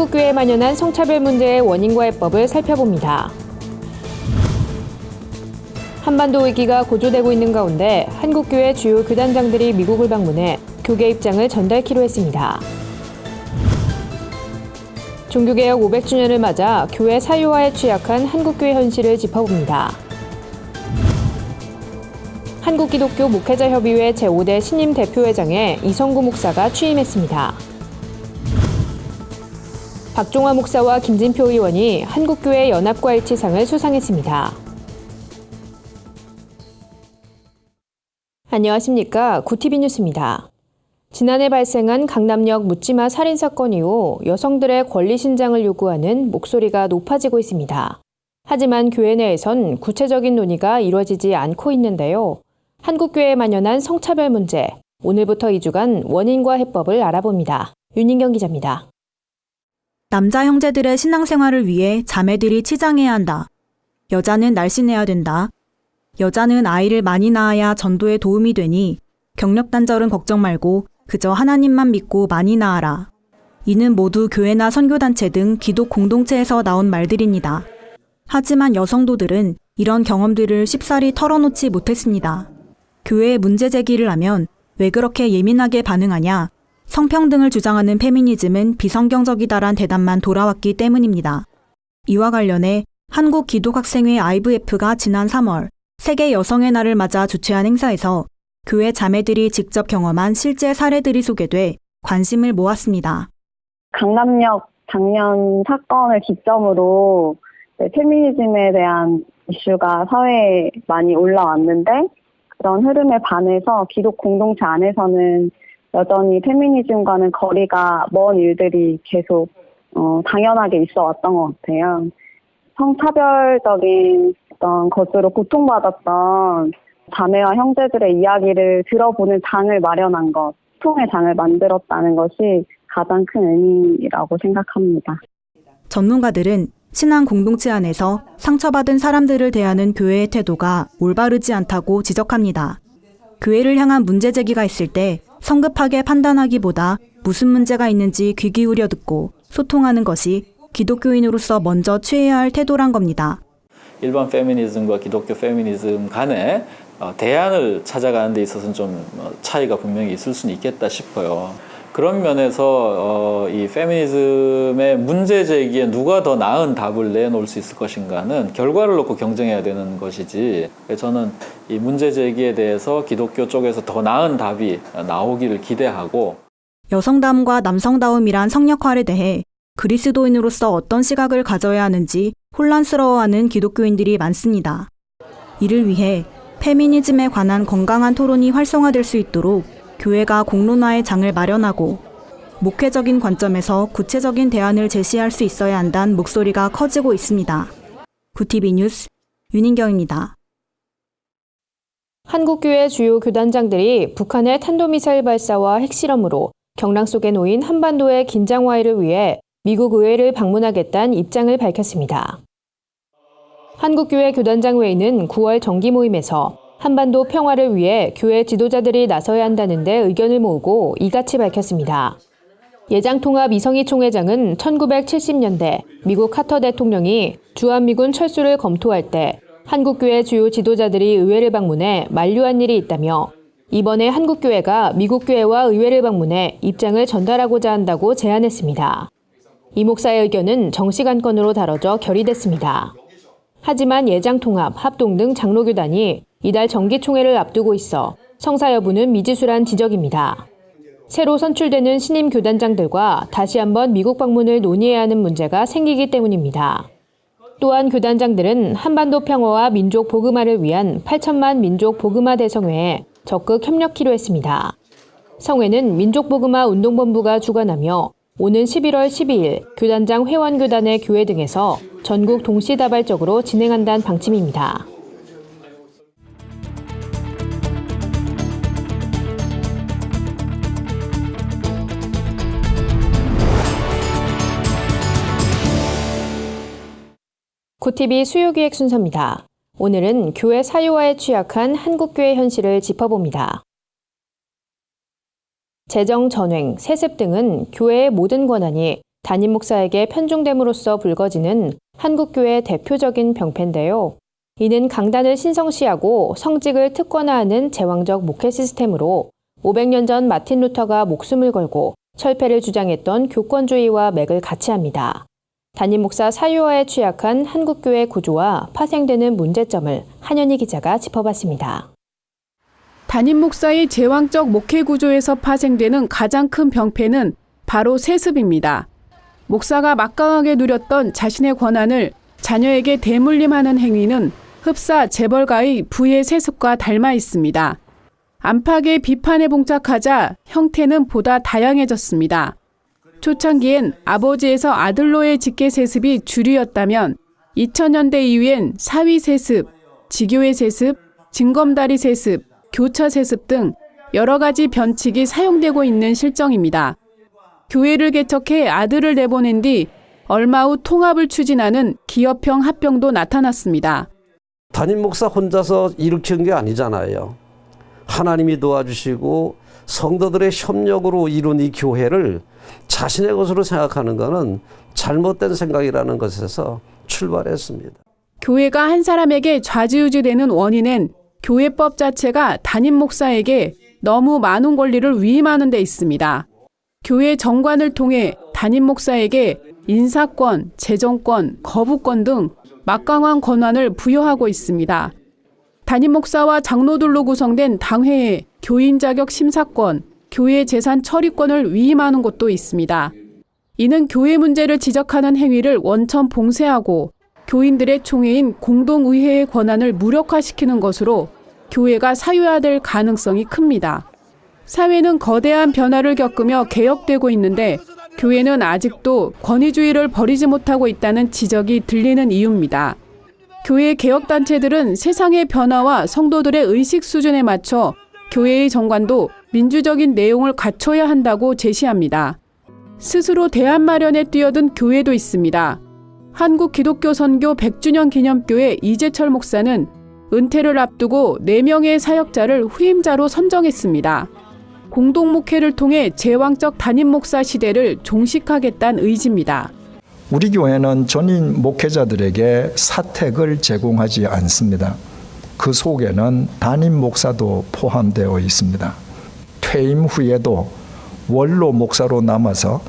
한국교회에 만연한 성차별 문제의 원인과 해법을 살펴봅니다. 한반도 위기가 고조되고 있는 가운데 한국교회 주요 교단장들이 미국을 방문해 교계 입장을 전달키로 했습니다. 종교개혁 500주년을 맞아 교회 사유화에 취약한 한국교회 현실을 짚어봅니다. 한국기독교 목회자협의회 제5대 신임 대표회장에 이성구 목사가 취임했습니다. 박종화 목사와 김진표 의원이 한국교회 연합과일치상을 수상했습니다. 안녕하십니까. 구티비 뉴스입니다. 지난해 발생한 강남역 묻지마 살인사건 이후 여성들의 권리 신장을 요구하는 목소리가 높아지고 있습니다. 하지만 교회 내에선 구체적인 논의가 이루어지지 않고 있는데요. 한국교회에 만연한 성차별 문제, 오늘부터 2주간 원인과 해법을 알아봅니다. 윤인경 기자입니다. 남자 형제들의 신앙생활을 위해 자매들이 치장해야 한다. 여자는 날씬해야 된다. 여자는 아이를 많이 낳아야 전도에 도움이 되니 경력 단절은 걱정 말고 그저 하나님만 믿고 많이 낳아라. 이는 모두 교회나 선교단체 등 기독 공동체에서 나온 말들입니다. 하지만 여성도들은 이런 경험들을 쉽사리 털어놓지 못했습니다. 교회에 문제 제기를 하면 왜 그렇게 예민하게 반응하냐? 성평등을 주장하는 페미니즘은 비성경적이다란 대답만 돌아왔기 때문입니다. 이와 관련해 한국기독학생회 IVF가 지난 3월 세계 여성의 날을 맞아 주최한 행사에서 교회 자매들이 직접 경험한 실제 사례들이 소개돼 관심을 모았습니다. 강남역 작년 사건을 기점으로 페미니즘에 대한 이슈가 사회에 많이 올라왔는데 그런 흐름에 반해서 기독 공동체 안에서는 여전히 페미니즘과는 거리가 먼 일들이 계속 당연하게 있어 왔던 것 같아요. 성차별적인 어떤 것으로 고통받았던 자매와 형제들의 이야기를 들어보는 장을 마련한 것, 소통의 장을 만들었다는 것이 가장 큰 의미라고 생각합니다. 전문가들은 신앙 공동체 안에서 상처받은 사람들을 대하는 교회의 태도가 올바르지 않다고 지적합니다. 교회를 향한 문제 제기가 있을 때 성급하게 판단하기보다 무슨 문제가 있는지 귀 기울여 듣고 소통하는 것이 기독교인으로서 먼저 취해야 할 태도란 겁니다. 일반 페미니즘과 기독교 페미니즘 간에 대안을 찾아가는 데 있어서는 좀 차이가 분명히 있을 수는 있겠다 싶어요. 그런 면에서 이 페미니즘의 문제 제기에 누가 더 나은 답을 내놓을 수 있을 것인가는 결과를 놓고 경쟁해야 되는 것이지, 저는 이 문제 제기에 대해서 기독교 쪽에서 더 나은 답이 나오기를 기대하고, 여성다움과 남성다움이란 성역화에 대해 그리스도인으로서 어떤 시각을 가져야 하는지 혼란스러워하는 기독교인들이 많습니다. 이를 위해 페미니즘에 관한 건강한 토론이 활성화될 수 있도록 교회가 공론화의 장을 마련하고 목회적인 관점에서 구체적인 대안을 제시할 수 있어야 한다는 목소리가 커지고 있습니다. 구티비 뉴스 윤인경입니다. 한국교회 주요 교단장들이 북한의 탄도미사일 발사와 핵실험으로 경랑 속에 놓인 한반도의 긴장 와해를 위해 미국 의회를 방문하겠다는 입장을 밝혔습니다. 한국교회 교단장회의는 9월 정기 모임에서 한반도 평화를 위해 교회 지도자들이 나서야 한다는 데 의견을 모으고 이같이 밝혔습니다. 예장통합 이성희 총회장은 1970년대 미국 카터 대통령이 주한미군 철수를 검토할 때 한국교회 주요 지도자들이 의회를 방문해 만류한 일이 있다며 이번에 한국교회가 미국교회와 의회를 방문해 입장을 전달하고자 한다고 제안했습니다. 이 목사의 의견은 정식 안건으로 다뤄져 결의됐습니다. 하지만 예장통합, 합동 등 장로교단이 이달 정기총회를 앞두고 있어 성사 여부는 미지수란 지적입니다. 새로 선출되는 신임 교단장들과 다시 한번 미국 방문을 논의해야 하는 문제가 생기기 때문입니다. 또한 교단장들은 한반도 평화와 민족 복음화를 위한 8천만 민족 복음화 대성회에 적극 협력키로 했습니다. 성회는 민족복음화 운동본부가 주관하며 오는 11월 12일 교단장 회원교단의 교회 등에서 전국 동시다발적으로 진행한다는 방침입니다. 구티비 수요기획 순서입니다. 오늘은 교회 사유화에 취약한 한국교회 현실을 짚어봅니다. 재정 전횡, 세습 등은 교회의 모든 권한이 담임 목사에게 편중됨으로써 불거지는 한국교회의 대표적인 병폐인데요. 이는 강단을 신성시하고 성직을 특권화하는 제왕적 목회 시스템으로 500년 전 마틴 루터가 목숨을 걸고 철폐를 주장했던 교권주의와 맥을 같이 합니다. 담임 목사 사유화에 취약한 한국교회 구조와 파생되는 문제점을 한현희 기자가 짚어봤습니다. 담임 목사의 제왕적 목회 구조에서 파생되는 가장 큰 병폐는 바로 세습입니다. 목사가 막강하게 누렸던 자신의 권한을 자녀에게 대물림하는 행위는 흡사 재벌가의 부의 세습과 닮아 있습니다. 안팎의 비판에 봉착하자 형태는 보다 다양해졌습니다. 초창기엔 아버지에서 아들로의 직계 세습이 주류였다면 2000년대 이후엔 사위 세습, 지교회 세습, 징검다리 세습, 교차 세습 등 여러 가지 변칙이 사용되고 있는 실정입니다. 교회를 개척해 아들을 내보낸 뒤 얼마 후 통합을 추진하는 기업형 합병도 나타났습니다. 담임 목사 혼자서 일으킨 게 아니잖아요. 하나님이 도와주시고 성도들의 협력으로 이룬 이 교회를 자신의 것으로 생각하는 것은 잘못된 생각이라는 것에서 출발했습니다. 교회가 한 사람에게 좌지우지되는 원인은 교회법 자체가 담임 목사에게 너무 많은 권리를 위임하는 데 있습니다. 교회 정관을 통해 담임 목사에게 인사권, 재정권, 거부권 등 막강한 권한을 부여하고 있습니다. 담임 목사와 장로들로 구성된 당회에 교인 자격 심사권, 교회 재산 처리권을 위임하는 곳도 있습니다. 이는 교회 문제를 지적하는 행위를 원천 봉쇄하고 교인들의 총회인 공동의회의 권한을 무력화시키는 것으로 교회가 사유화될 가능성이 큽니다. 사회는 거대한 변화를 겪으며 개혁되고 있는데 교회는 아직도 권위주의를 버리지 못하고 있다는 지적이 들리는 이유입니다. 교회 개혁단체들은 세상의 변화와 성도들의 의식 수준에 맞춰 교회의 정관도 민주적인 내용을 갖춰야 한다고 제시합니다. 스스로 대안 마련에 뛰어든 교회도 있습니다. 한국 기독교 선교 100주년 기념교회 이재철 목사는 은퇴를 앞두고 4명의 사역자를 후임자로 선정했습니다. 공동목회를 통해 제왕적 담임 목사 시대를 종식하겠다는 의지입니다. 우리 교회는 전임 목회자들에게 사택을 제공하지 않습니다. 그 속에는 담임 목사도 포함되어 있습니다. 퇴임 후에도 원로 목사로 남아서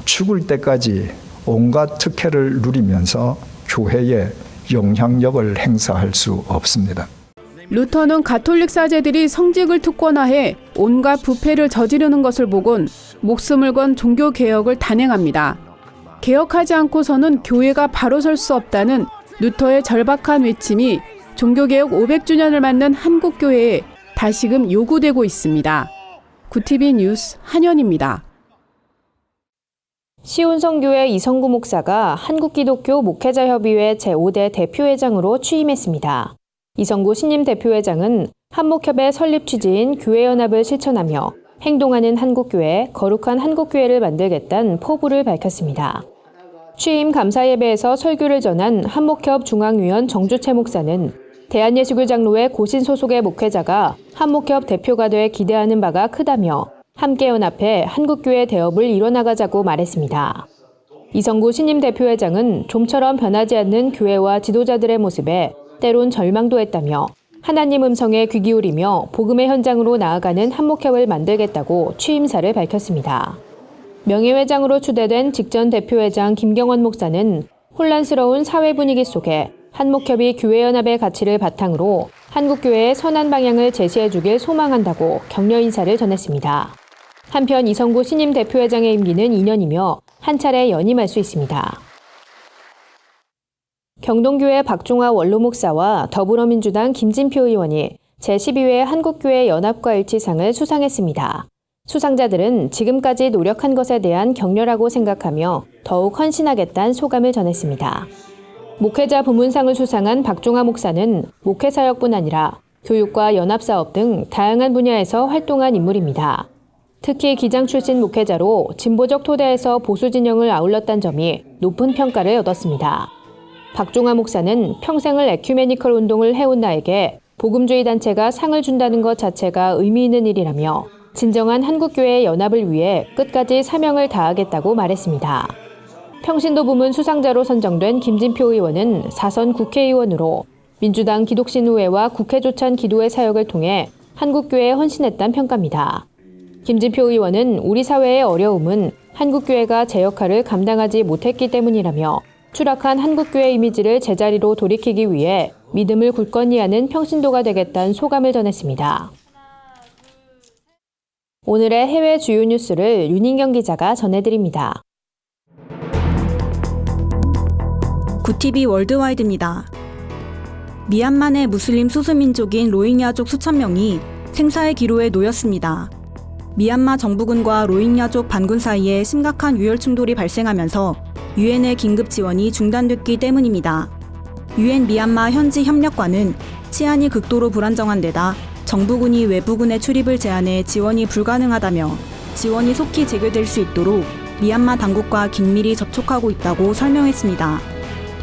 죽을 때까지 온갖 특혜를 누리면서 교회에 영향력을 행사할 수 없습니다. 루터는 가톨릭 사제들이 성직을 특권화해 온갖 부패를 저지르는 것을 보곤 목숨을 건 종교개혁을 단행합니다. 개혁하지 않고서는 교회가 바로 설 수 없다는 루터의 절박한 외침이 종교개혁 500주년을 맞는 한국교회에 다시금 요구되고 있습니다. 구티비 뉴스 한현입니다. 시온성교회 이성구 목사가 한국기독교 목회자협의회 제5대 대표회장으로 취임했습니다. 이성구 신임 대표회장은 한목협의 설립 취지인 교회연합을 실천하며 행동하는 한국교회, 거룩한 한국교회를 만들겠다는 포부를 밝혔습니다. 취임 감사예배에서 설교를 전한 한목협 중앙위원 정주채 목사는 대한예수교 장로회 고신 소속의 목회자가 한목협 대표가 돼 기대하는 바가 크다며 함께 연합해 한국교회 대업을 이뤄나가자고 말했습니다. 이성구 신임 대표회장은 좀처럼 변하지 않는 교회와 지도자들의 모습에 때론 절망도 했다며 하나님 음성에 귀 기울이며 복음의 현장으로 나아가는 한목협을 만들겠다고 취임사를 밝혔습니다. 명예회장으로 추대된 직전 대표회장 김경원 목사는 혼란스러운 사회 분위기 속에 한목협이 교회연합의 가치를 바탕으로 한국교회의 선한 방향을 제시해주길 소망한다고 격려 인사를 전했습니다. 한편 이성구 신임 대표회장의 임기는 2년이며 한 차례 연임할 수 있습니다. 경동교회 박종화 원로 목사와 더불어민주당 김진표 의원이 제12회 한국교회 연합과 일치상을 수상했습니다. 수상자들은 지금까지 노력한 것에 대한 격려라고 생각하며 더욱 헌신하겠다는 소감을 전했습니다. 목회자 부문상을 수상한 박종화 목사는 목회사역뿐 아니라 교육과 연합사업 등 다양한 분야에서 활동한 인물입니다. 특히 기장 출신 목회자로 진보적 토대에서 보수 진영을 아울렀다는 점이 높은 평가를 얻었습니다. 박종화 목사는 평생을 에큐메니컬 운동을 해온 나에게 복음주의 단체가 상을 준다는 것 자체가 의미 있는 일이라며 진정한 한국교회의 연합을 위해 끝까지 사명을 다하겠다고 말했습니다. 평신도 부문 수상자로 선정된 김진표 의원은 4선 국회의원으로 민주당 기독신우회와 국회조찬 기도회 사역을 통해 한국교회에 헌신했다는 평가입니다. 김진표 의원은 우리 사회의 어려움은 한국교회가 제 역할을 감당하지 못했기 때문이라며 추락한 한국교회 이미지를 제자리로 돌이키기 위해 믿음을 굳건히 하는 평신도가 되겠다는 소감을 전했습니다. 오늘의 해외 주요 뉴스를 윤인경 기자가 전해드립니다. 구티비 월드와이드입니다. 미얀마 내 무슬림 소수민족인 로힝야족 수천 명이 생사의 기로에 놓였습니다. 미얀마 정부군과 로힝야족 반군 사이에 심각한 유혈 충돌이 발생하면서 유엔의 긴급 지원이 중단됐기 때문입니다. 유엔 미얀마 현지 협력관은 치안이 극도로 불안정한 데다 정부군이 외부군의 출입을 제한해 지원이 불가능하다며 지원이 속히 재개될 수 있도록 미얀마 당국과 긴밀히 접촉하고 있다고 설명했습니다.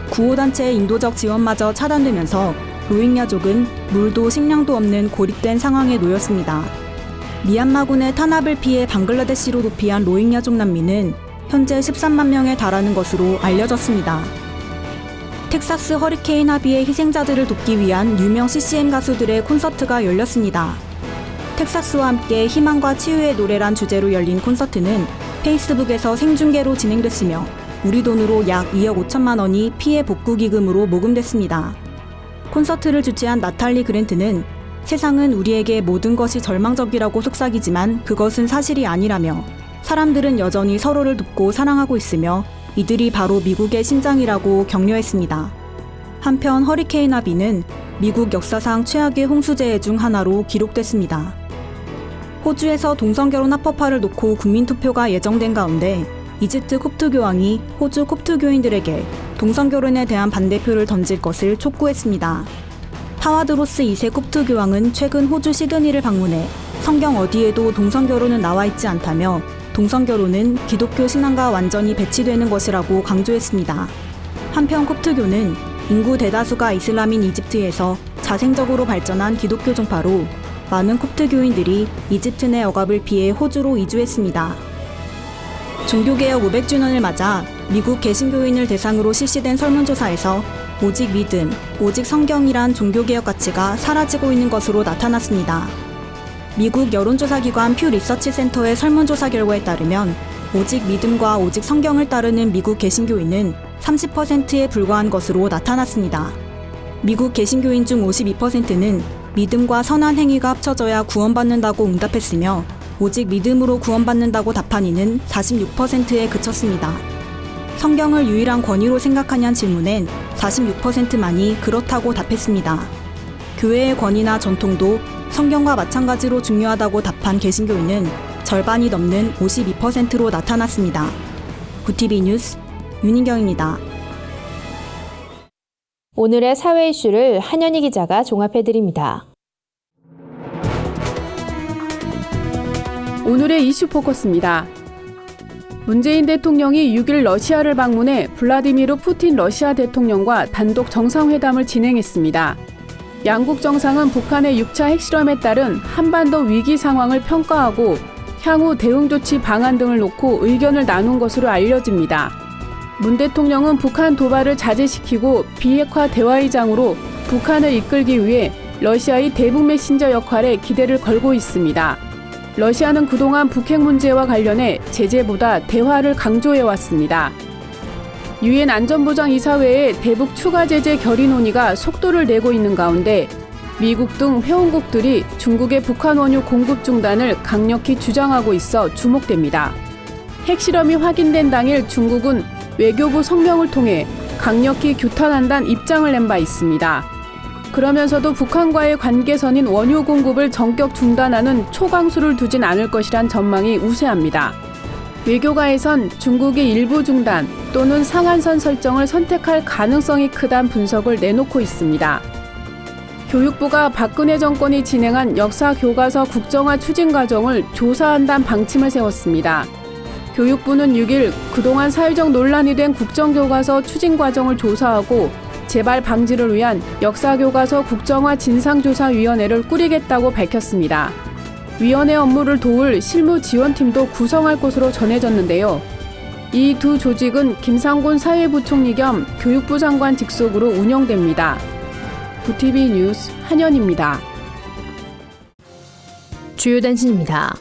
구호단체의 인도적 지원마저 차단되면서 로힝야족은 물도 식량도 없는 고립된 상황에 놓였습니다. 미얀마군의 탄압을 피해 방글라데시로 도피한 로힝야족 난민은 현재 13만 명에 달하는 것으로 알려졌습니다. 텍사스 허리케인 하비의 희생자들을 돕기 위한 유명 CCM 가수들의 콘서트가 열렸습니다. 텍사스와 함께 희망과 치유의 노래란 주제로 열린 콘서트는 페이스북에서 생중계로 진행됐으며 우리 돈으로 약 2억 5천만 원이 피해 복구 기금으로 모금됐습니다. 콘서트를 주최한 나탈리 그랜트는 세상은 우리에게 모든 것이 절망적이라고 속삭이지만 그것은 사실이 아니라며 사람들은 여전히 서로를 돕고 사랑하고 있으며 이들이 바로 미국의 심장이라고 격려했습니다. 한편 허리케인 하비는 미국 역사상 최악의 홍수재해 중 하나로 기록됐습니다. 호주에서 동성결혼 합법화를 놓고 국민투표가 예정된 가운데 이집트 콥트 교황이 호주 콥트 교인들에게 동성결혼에 대한 반대표를 던질 것을 촉구했습니다. 타와드로스 2세 콥트 교황은 최근 호주 시드니를 방문해 성경 어디에도 동성결혼은 나와 있지 않다며 동성결혼은 기독교 신앙과 완전히 배치되는 것이라고 강조했습니다. 한편 콥트교는 인구 대다수가 이슬람인 이집트에서 자생적으로 발전한 기독교 종파로 많은 콥트 교인들이 이집트 내 억압을 피해 호주로 이주했습니다. 종교개혁 500주년을 맞아 미국 개신교인을 대상으로 실시된 설문조사에서 오직 믿음, 오직 성경이란 종교개혁 가치가 사라지고 있는 것으로 나타났습니다. 미국 여론조사기관 퓨 리서치 센터의 설문조사 결과에 따르면 오직 믿음과 오직 성경을 따르는 미국 개신교인은 30%에 불과한 것으로 나타났습니다. 미국 개신교인 중 52%는 믿음과 선한 행위가 합쳐져야 구원받는다고 응답했으며 오직 믿음으로 구원받는다고 답한 이는 46%에 그쳤습니다. 성경을 유일한 권위로 생각하냐는 질문엔 46%만이 그렇다고 답했습니다. 교회의 권위나 전통도 성경과 마찬가지로 중요하다고 답한 개신교인은 절반이 넘는 52%로 나타났습니다. 구티비 뉴스 윤인경입니다. 오늘의 사회 이슈를 한현희 기자가 종합해드립니다. 오늘의 이슈 포커스입니다. 문재인 대통령이 6일 러시아를 방문해 블라디미르 푸틴 러시아 대통령과 단독 정상회담을 진행했습니다. 양국 정상은 북한의 6차 핵실험에 따른 한반도 위기 상황을 평가하고 향후 대응 조치 방안 등을 놓고 의견을 나눈 것으로 알려집니다. 문 대통령은 북한 도발을 자제시키고 비핵화 대화의장으로 북한을 이끌기 위해 러시아의 대북 메신저 역할에 기대를 걸고 있습니다. 러시아는 그동안 북핵 문제와 관련해 제재보다 대화를 강조해왔습니다. 유엔 안전보장이사회의 대북 추가 제재 결의 논의가 속도를 내고 있는 가운데 미국 등 회원국들이 중국의 북한 원유 공급 중단을 강력히 주장하고 있어 주목됩니다. 핵실험이 확인된 당일 중국은 외교부 성명을 통해 강력히 규탄한다는 입장을 낸 바 있습니다. 그러면서도 북한과의 관계선인 원유 공급을 전격 중단하는 초강수를 두진 않을 것이란 전망이 우세합니다. 외교가에선 중국이 일부 중단 또는 상한선 설정을 선택할 가능성이 크다는 분석을 내놓고 있습니다. 교육부가 박근혜 정권이 진행한 역사교과서 국정화 추진 과정을 조사한다는 방침을 세웠습니다. 교육부는 6일 그동안 사회적 논란이 된 국정교과서 추진 과정을 조사하고 재발 방지를 위한 역사교과서 국정화 진상조사위원회를 꾸리겠다고 밝혔습니다. 위원회 업무를 도울 실무지원팀도 구성할 것으로 전해졌는데요. 이 두 조직은 김상곤 사회부총리 겸 교육부 장관 직속으로 운영됩니다. 부TV 뉴스 한연입니다. 주요 단신입니다.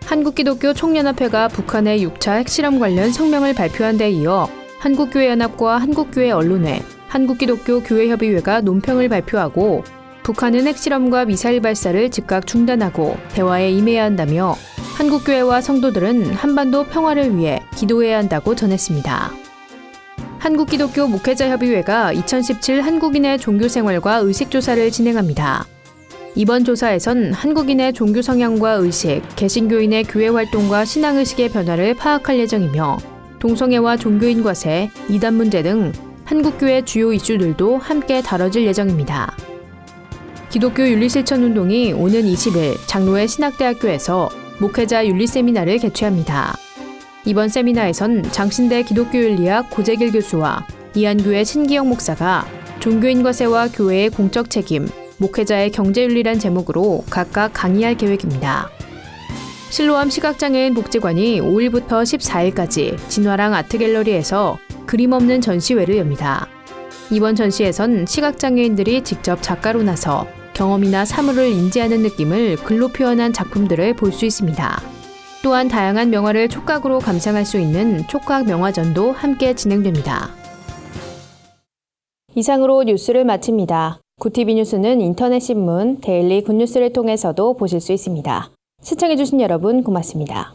한국기독교 총연합회가 북한의 6차 핵실험 관련 성명을 발표한 데 이어 한국교회연합과 한국교회언론회, 한국기독교 교회협의회가 논평을 발표하고 북한은 핵실험과 미사일 발사를 즉각 중단하고 대화에 임해야 한다며 한국교회와 성도들은 한반도 평화를 위해 기도해야 한다고 전했습니다. 한국기독교 목회자협의회가 2017 한국인의 종교생활과 의식조사를 진행합니다. 이번 조사에선 한국인의 종교 성향과 의식, 개신교인의 교회 활동과 신앙의식의 변화를 파악할 예정이며 동성애와 종교인 과세, 이단 문제 등 한국교회 주요 이슈들도 함께 다뤄질 예정입니다. 기독교 윤리실천운동이 오는 20일 장로회 신학대학교에서 목회자 윤리 세미나를 개최합니다. 이번 세미나에선 장신대 기독교윤리학 고재길 교수와 이한교회 신기영 목사가 종교인 과세와 교회의 공적 책임, 목회자의 경제윤리란 제목으로 각각 강의할 계획입니다. 실로암 시각장애인 복지관이 5일부터 14일까지 진화랑 아트갤러리에서 그림 없는 전시회를 엽니다. 이번 전시에선 시각장애인들이 직접 작가로 나서 경험이나 사물을 인지하는 느낌을 글로 표현한 작품들을 볼 수 있습니다. 또한 다양한 명화를 촉각으로 감상할 수 있는 촉각 명화전도 함께 진행됩니다. 이상으로 뉴스를 마칩니다. 구TV 뉴스는 인터넷 신문 데일리 굿뉴스를 통해서도 보실 수 있습니다. 시청해주신 여러분 고맙습니다.